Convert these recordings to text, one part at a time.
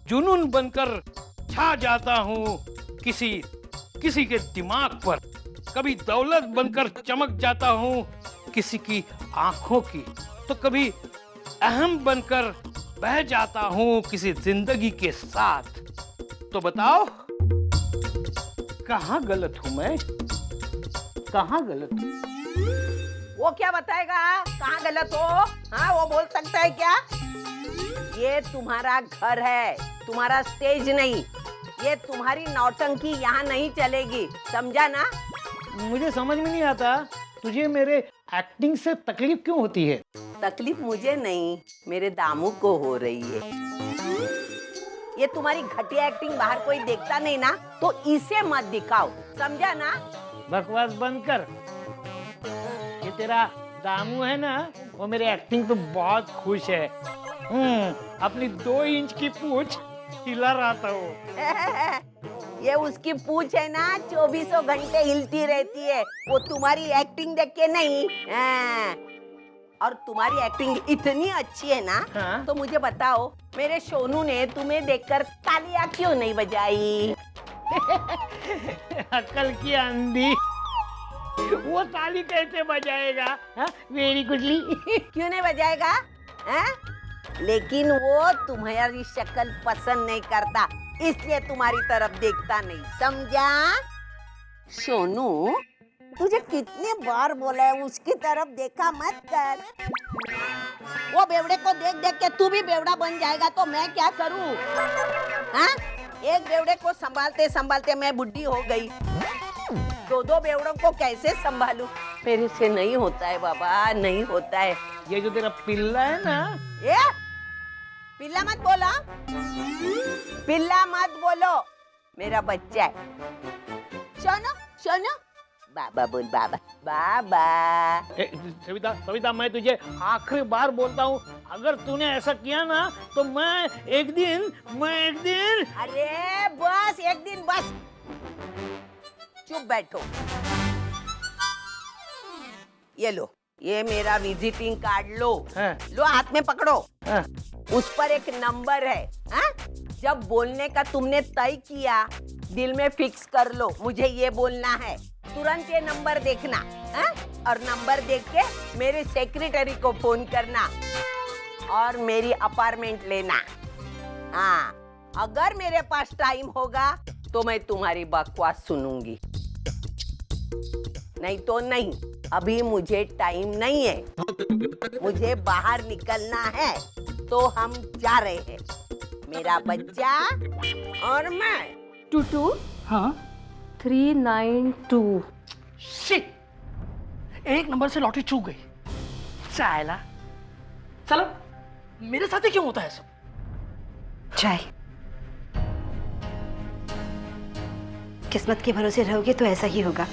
जुनून बनकर छा जाता हूँ किसी किसी के दिमाग पर। कभी दौलत बनकर चमक जाता हूँ किसी की आंखों की, तो कभी अहम बनकर बह जाता हूँ किसी जिंदगी के साथ। तो बताओ कहाँ गलत हूँ मैं, कहाँ गलत हूँ? वो क्या बताएगा कहाँ गलत हो? हाँ वो बोल सकता है क्या? ये तुम्हारा घर है, तुम्हारा स्टेज नहीं। ये तुम्हारी नौटंकी यहाँ नहीं चलेगी, समझा ना? मुझे समझ में नहीं आता तुझे मेरे एक्टिंग से तकलीफ क्यों होती है? तकलीफ मुझे नहीं, मेरे दामू को हो रही है। ये तुम्हारी घटिया एक्टिंग बाहर कोई देखता नहीं ना, तो इसे मत दिखाओ, समझा ना? बकवास बंद कर। ये तेरा दामू है ना, वो मेरे एक्टिंग तो बहुत खुश है। अपनी 2 इंच की पूंछ हिला रहा था वो। ये उसकी पूंछ है ना, 24 घंटे हिलती रहती है। वो तुम्हारी एक्टिंग देख के नहीं। और तुम्हारी एक्टिंग इतनी अच्छी है ना, हाँ? तो मुझे बताओ मेरे सोनू ने तुम्हें देखकर तालियां क्यों नहीं बजाई? अकल की अंधी, वो ताली कैसे बजाएगा? मेरी कुटली। क्यों नहीं बजाएगा? लेकिन वो तुम्हारी शक्ल पसंद नहीं करता, इसलिए तुम्हारी तरफ देखता नहीं, समझा? सोनू, तुझे कितने बार बोला है उसकी तरफ देखा मत कर। वो बेवड़े को देख देख के तू भी बेवड़ा बन जाएगा, तो मैं क्या करूं? एक बेवड़े को संभालते संभालते मैं बुढ़ी हो गई, 2 बेवड़ों को कैसे संभालूं? मेरे से नहीं होता है बाबा, नहीं होता है। ये जो तेरा पिल्ला है ना, ये पिल्ला मत बोलो, पिल्ला मत बोलो, मेरा बच्चा है। सोनू, सोनू, बाबा बोल, बाबा बाबा। सविता सविता, मैं तुझे आखिरी बार बोलता हूँ, अगर तूने ऐसा किया ना तो मैं एक दिन अरे बस एक दिन, बस चुप बैठो। ये लो, ये मेरा विजिटिंग कार्ड लो। लो हाथ में पकड़ो। उस पर एक नंबर है। जब बोलने का तुमने तय किया, दिल में फिक्स कर लो, मुझे ये बोलना है, तुरंत ये नंबर देखना। और नंबर देख के मेरे सेक्रेटरी को फोन करना और मेरी अपार्टमेंट लेना। अगर मेरे पास टाइम होगा तो मैं तुम्हारी बकवास सुनूंगी, नहीं तो नहीं। अभी मुझे टाइम नहीं है, मुझे बाहर निकलना है, तो हम जा रहे हैं, मेरा बच्चा और मैं। 22 हाँ 392। शिट, एक नंबर से लॉटरी चूक गई। चायला, चलो मेरे साथ ही क्यों होता है सब? चाय, किस्मत के भरोसे रहोगे तो ऐसा ही होगा।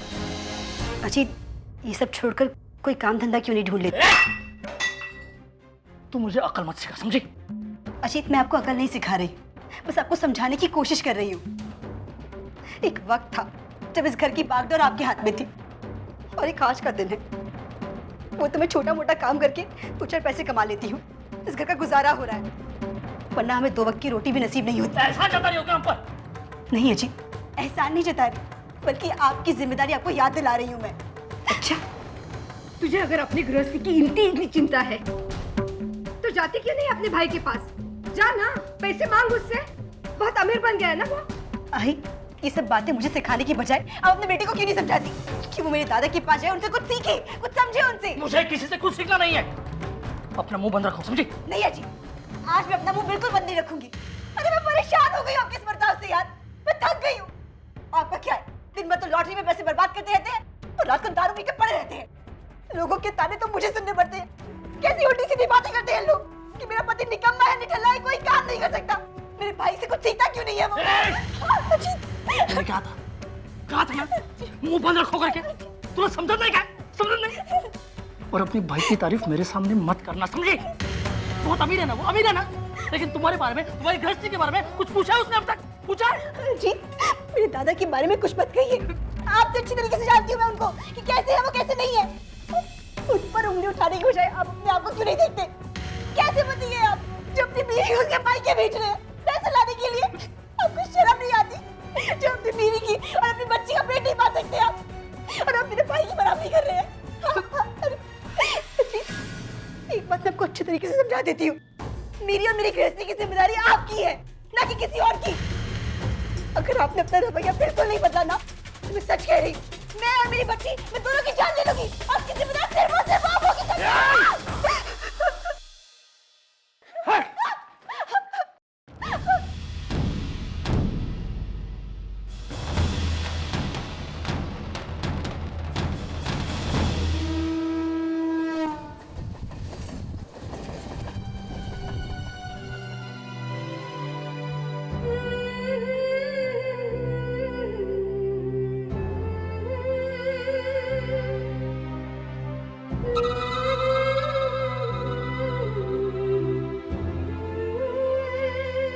अजीत, ये सब छोड़कर कोई काम धंधा क्यों नहीं ढूंढ लेते? तू मुझे अकल मत सिखा, समझी? अजीत, मैं आपको अकल नहीं सिखा रही, बस आपको समझाने की कोशिश कर रही हूँ। एक वक्त था जब इस घर की बागडोर आपके हाथ में थी, और एक आज का दिन है वो तो मैं छोटा मोटा काम करके 2-4 पैसे कमा लेती हूँ, इस घर का गुजारा हो रहा है, वरना हमें 2 वक्त की रोटी भी नसीब नहीं होती। ऐसा जता रही हो क्या हम पर? नहीं अजीत, एहसान नहीं जता रही, बल्कि आपकी जिम्मेदारी आपको याद दिला रही हूँ मैं। अच्छा, तुझे अगर अपनी गृहस्थी की इतनी चिंता है तो जाती क्यों नहीं अपने भाई के पास? जा ना, पैसे मांग उससे, बहुत अमीर बन गया है ना वो। आई, ये सब बातें मुझे सिखाने की बजाय आप अपने बेटे को क्यों नहीं समझाती कि वो मेरे दादा के पास जाए, उनसे कुछ सीखे, कुछ समझे उनसे। मुझे किसी से कुछ सीखना नहीं है, अपना मुंह बंद रखो, समझी? नहीं अजी, आज मैं अपना मुंह बिल्कुल बंद नहीं रखूंगी। अरे मैं परेशान हो गई हूँ आपके इस बर्ताव से यार, मैं थक गई हूँ। आपका क्या है, दिन भर तो लॉटरी में पैसे बर्बाद करते रहते हैं, तो रात को दारू पी के पड़े रहते हैं। लोगों के ताने तो मुझे सुनने पड़ते हैं, कैसी उल्टी सीधी बातें करते हैं लोग कि मेरा पति निकम्मा है, निठल्ला है, कोई काम नहीं कर सकता। मेरे भाई से कुछ सीखता क्यों नहीं है वो? मैंने कहा था ना, मुंह बंद रखो करके। तुम्हें समझ नहीं, क्या समझ नहीं? और अपने भाई की तारीफ मेरे सामने मत करना, समझे? बहुत अमीर है ना वो, अमीर है ना, लेकिन तुम्हारे बारे में, तुम्हारी गृहस्थी के बारे में कुछ पूछा है उसने अब तक? पूछा है? जी, मेरे दादा के बारे में कुछ मत कहिए, आप तो अच्छी तरीके से जानती हूँ मैं उनको कि कैसे है वो, कैसे नहीं है। उन पर उंगली उठाने की बजाय आप अपने आप को क्यों नहीं देखते? कैसे बताइए आप, जो अपनी बीवी उसके भाई के बेच रहे हैं, पैसे लाने के देती हूँ। मेरी और मेरी गृहस्थी की जिम्मेदारी आपकी है, ना कि किसी और की। अगर आपने अपना रवैया बिल्कुल नहीं बदला ना, तो मैं सच कह रही, मैं और मेरी बच्ची, मैं दोनों की जान ले लूंगी। आपकी जिम्मेदारी सिर्फ और सिर्फ आप होगी।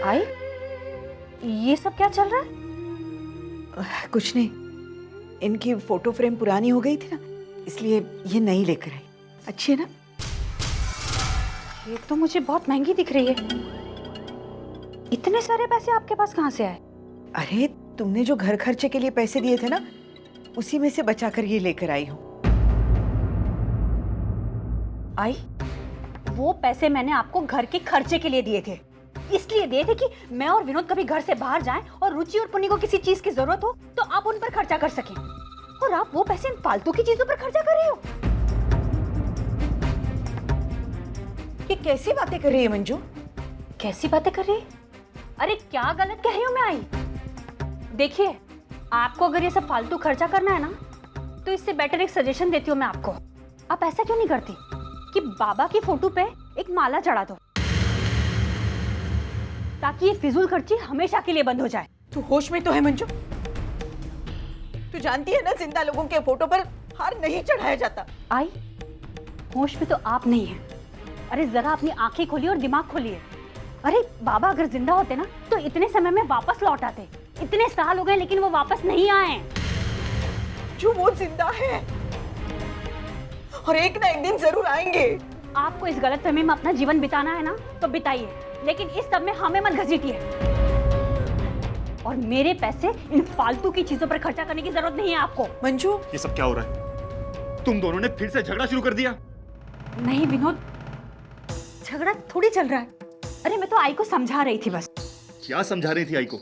आई, ये सब क्या चल रहा है? कुछ नहीं, इनकी फोटो फ्रेम पुरानी हो गई थी ना, इसलिए ये नई लेकर आई। अच्छी है ना? ये तो मुझे बहुत महंगी दिख रही है। इतने सारे पैसे आपके पास कहाँ से आए? अरे तुमने जो घर खर्चे के लिए पैसे दिए थे ना, उसी में से बचाकर ये लेकर आई हूँ। आई, वो पैसे मैंने आपको घर के खर्चे के लिए दिए थे। इसलिए दिए थे कि मैं और विनोद कभी घर से बाहर जाएं और रुचि और पुन्नी को किसी चीज की जरूरत हो तो आप उन पर खर्चा कर सकें। और आप वो पैसे इन फालतू की चीजों पर खर्चा कर रहे हो। ये कैसी बातें कर रही है मंजू? कैसी बातें कर रही है? अरे क्या गलत कह रही हूँ मैं आई? देखिए, आपको अगर ये सब फालतू खर्चा करना है ना, तो इससे बेटर एक सजेशन देती हूँ मैं आपको। आप ऐसा क्यों नहीं करती कि बाबा की फोटो पे एक माला चढ़ा दो, ताकि ये फिजूल खर्ची हमेशा के लिए बंद हो जाए। तू होश में तो है मंजू? तू जानती है ना, जिंदा लोगों के फोटो पर हार नहीं चढ़ाया जाता। आई, होश में तो आप नहीं है। अरे जरा अपनी आंखें खोलिए और दिमाग खोलिए। अरे बाबा अगर जिंदा होते ना, तो इतने समय में वापस लौट आते। इतने साल हो गए लेकिन वो वापस नहीं आए। जो वो जिंदा है और एक ना एक दिन जरूर आएंगे। आपको इस गलतफहमी में अपना जीवन बिताना है ना, तो बिताइए, लेकिन इस सब में हमें मत घसीटिए। और मेरे पैसे इन फालतू की चीजों पर खर्चा करने की जरूरत नहीं है आपको। मंजू, ये सब क्या हो रहा है? तुम दोनों ने फिर से झगड़ा शुरू कर दिया? नहीं विनोद, झगड़ा थोड़ी चल रहा है। अरे मैं तो आई को समझा रही थी बस। क्या समझा रही थी आई को?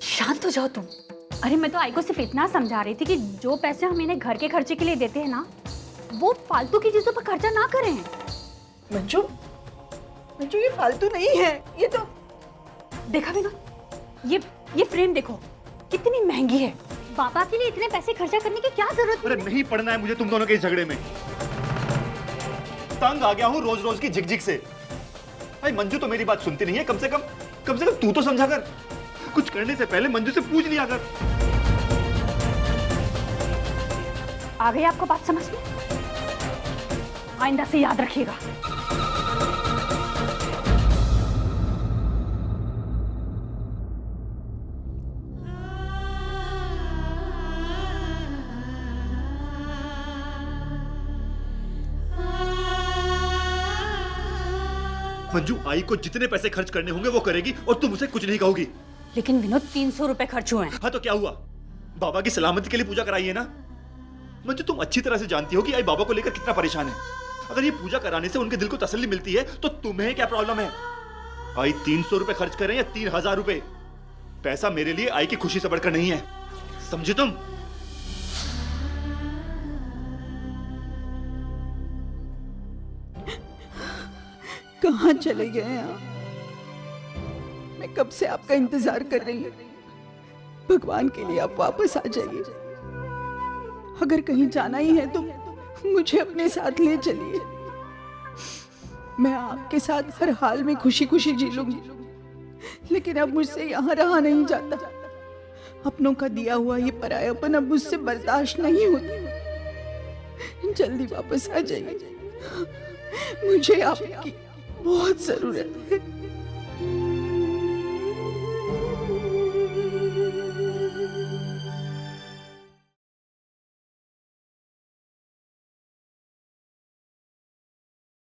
शांत हो जाओ तुम। अरे मैं तो आई को सिर्फ इतना समझा रही थी कि जो पैसे हम इन्हें घर के खर्चे के लिए देते हैं ना, वो फालतू की चीजों पर खर्चा ना करें। मंजू, मंजू ये फालतू नहीं है। ये तो देखा विनोद, ये फ्रेम देखो कितनी महंगी है। बाबा के लिए इतने पैसे खर्चा करने की क्या जरूरत अरे नहीं पढ़ना है मुझे तुम दोनों के इस झगड़े में। तंग आ गया हूँ रोज रोज की झिकझिक से। भाई मंजू तो मेरी बात सुनती नहीं है। कम से कम तू तो समझा कर। कुछ करने से पहले मंजू से पूछ लिया कर। आ गई आपको बात समझ में? आइंदा से याद रखिएगा। मंजू आई को जितने पैसे खर्च करने होंगे वो करेगी और तुम उसे कुछ नहीं कहोगी। लेकिन विनोद 300 रुपए खर्च हुए हैं। हाँ तो क्या हुआ? बाबा की सलामती के लिए पूजा कराई है ना। मंजू तुम अच्छी तरह से जानती हो कि आई बाबा को लेकर कितना परेशान है। अगर ये पूजा कराने से उनके दिल को तसल्ली मिलती है तो तुम्हें क्या प्रॉब्लम है? आई 300 रुपए खर्च करें या 3000 रुपए, पैसा मेरे लिए आई की खुशी से बढ़कर नहीं है। समझे तुम? कहाँ चले गए आप? मैं कब से आपका इंतजार कर रही हूँ। भगवान के लिए आप वापस आ जाइए। अगर कहीं जाना ही है तो मुझे अपने साथ ले चलिए। मैं आपके साथ हर हाल में खुशी खुशी जी लूंगी, लेकिन अब मुझसे यहाँ रहा नहीं जाता। अपनों का दिया हुआ ये परायापन अब मुझसे बर्दाश्त नहीं होता। जल्दी वापस आ जाइए, मुझे आपकी बहुत जरूरत है।